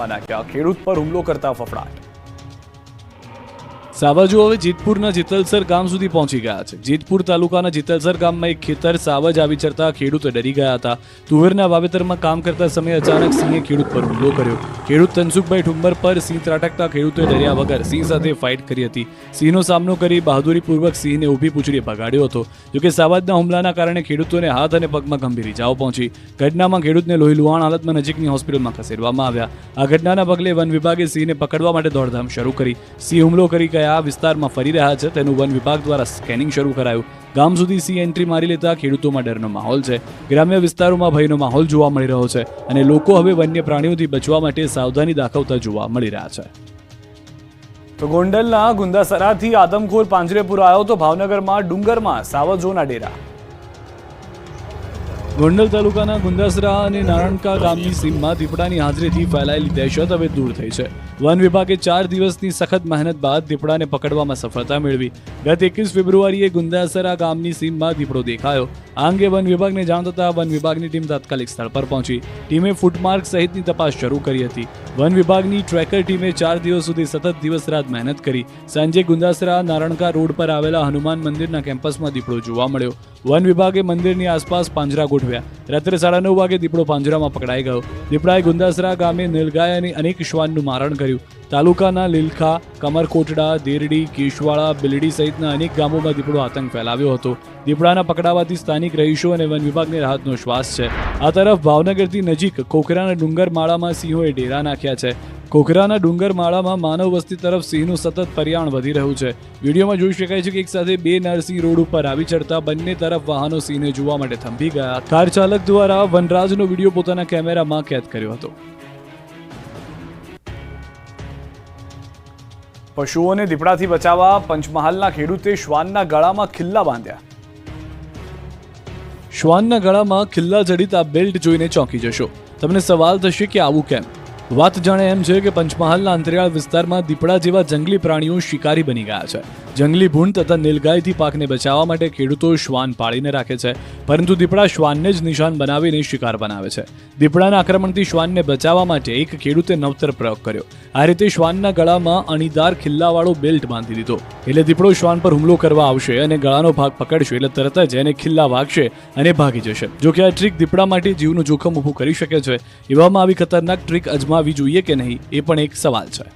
નાખ્યા ખેડૂત પર હુમલો કરતા ફફડાટ। સાવજો હવે જેતપુરના જેતલસર ગામ સુધી પહોંચી ગયા છે। જેતપુર તાલુકાના જેતલસર ગામમાં એક ખેતર સાવજ આવી ચડતા ખેડૂતો ડરી ગયા હતા। તુવેરના વાવેતરમાં કામ કરતા સમયે અચાનક સિંહે ખેડૂત પર હુમલો કર્યો। ખેડૂત તનસુખભાઈ ઠુંબર પર સિંહ ત્રાટકતા ખેડૂતોએ ડર્યા વગર સિંહ સાથે ફાઇટ કરી હતી। સિંહનો સામનો કરી બહાદુરીપૂર્વક સિંહને ઊભી પૂંછડીએ ભગાડ્યો હતો। જોકે સાવજના હુમલાના કારણે ખેડૂતોને હાથ અને પગમાં ગંભીર ઇજાઓ પહોંચી। ઘટનામાં ખેડૂતને લોહીલુહાણ હાલતમાં નજીકની હોસ્પિટલમાં ખસેડવામાં આવ્યા। આ ઘટનાના પગલે વન વિભાગે સિંહને પકડવા માટે દોડધામ શરૂ કરી। સિંહ હુમલો કરી ગયા વિસ્તારમાં ફરી રહ્યા છે તેનું વન વિભાગ દ્વારા સ્કેનિંગ શરૂ કરાયું। ગામ સુધી સિંહ એન્ટ્રી મારી લેતા ખેડૂતોમાં ડરનો માહોલ છે। ગ્રામ્ય વિસ્તારોમાં ભયનો માહોલ જોવા મળી રહ્યો છે અને લોકો હવે વન્ય પ્રાણીઓથી બચવા માટે સાવધાની દાખવતા જોવા મળી રહ્યા છે। તો ગોંડલના ગુંદાસરાથી આદમખોર પાંજરે પુરાયો તો ભાવનગરમાં ડુંગરમાં સાવજોના ડેરા। ગોંડલ તાલુકાના ગુંદાસરા અને નારણકા ગામની સીમમાં દીપડાની હાજરીથી ફેલાયેલી દહેશત હવે દૂર થઈ છે। વન વિભાગે 4 દિવસની સખત મહેનત બાદ દીપડાને પકડવામાં સફળતા મેળવી। ગત 21 ફેબ્રુઆરીએ ગુંદાસરા ગામની સીમમાં દીપડો દેખાયો। આ અંગે વન વિભાગને જાણ થતાં વન વિભાગની ટીમ તાત્કાલિક સ્થળ પર પહોંચી। ટીમે ફૂટમાર્ક સહિતની તપાસ શરૂ કરી હતી। વન વિભાગની ટ્રેકર ટીમે 4 દિવસ સુધી સતત દિવસ રાત મહેનત કરી। સાંજે ગુંદાસરા નારણકા રોડ પર આવેલા હનુમાન મંદિરના કેમ્પસમાં દીપડો જોવા મળ્યો। વન વિભાગે મંદિરની આસપાસ પાંજરા ગોઠવ્યા। રાત્રે 9:30 વાગે દીપડો પાંજરામાં પકડાઈ ગયો। દીપડાએ ગુંદાસરા ગામે નીલગાય અને અનેક શ્વાનનું મારણ કર્યું। તાલુકાના લીલખા, કમરકોટડા, દેરડી, કેશવાળા, બિલડી સહિતના અનેક ગામોમાં દીપડો આતંક ફેલાવ્યો હતો। દીપડાના પકડાવાથી સ્થાનિક રહીશો અને વન વિભાગને રાહતનો શ્વાસ છે। આ તરફ ભાવનગરથી નજીક ખોખરાના ડુંગરમાળામાં સિંહોએ ડેરા નાખ્યા છે। ખોખરાના ડુંગરમાળામાં માનવ વસ્તી તરફ સિંહનું સતત પરિયાણ વધી રહ્યું છે। વિડીયોમાં જોઈ શકાય છે કે એક સાથે 2 નર સિંહ રોડ ઉપર આવી ચડતા બંને તરફ વાહનો સિંહને જોવા માટે થંભી ગયા। કાર ચાલક દ્વારા વનરાજનો વિડીયો પોતાના કેમેરામાં કેદ કર્યો હતો। પશુઓને દીપડાથી બચાવવા પંચમહાલના ખેડૂતે શ્વાનના ગળામાં ખિલ્લા બાંધ્યા। શ્વાનના ગળામાં ખિલ્લા જડિત આ બેલ્ટ જોઈને ચોંકી જશો। તમને સવાલ થશે કે આવું કેમ? વાત જાણે એમ છે કે પંચમહાલના અંતરિયાળ વિસ્તારમાં દીપડા જેવા જંગલી પ્રાણીઓ શિકારી બની ગયા છે। જંગલી ભૂંડ તથા નીલગાયથી પાકને બચાવવા માટે ખેડૂતો શ્વાન પાળીને રાખે છે, પરંતુ દીપડા શ્વાનને જ નિશાન બનાવીને શિકાર બનાવે છે। દીપડાના આક્રમણથી શ્વાનને બચાવવા માટે એક ખેડૂતે નવતર પ્રયોગ કર્યો। આ રીતે શ્વાનના ગળામાં અણીદાર ખિલ્લાવાળો બેલ્ટ બાંધી દીધો। એટલે દીપડો શ્વાન પર હુમલો કરવા આવશે અને ગળાનો ભાગ પકડશે એટલે તરત જ એને ખિલ્લા વાગશે અને ભાગી જશે। જોકે આ ટ્રીક દીપડા માટે જીવનું જોખમ ઊભું કરી શકે છે। એવામાં આવી ખતરનાક ટ્રીક અજમાવવી જોઈએ કે નહીં એ પણ એક સવાલ છે।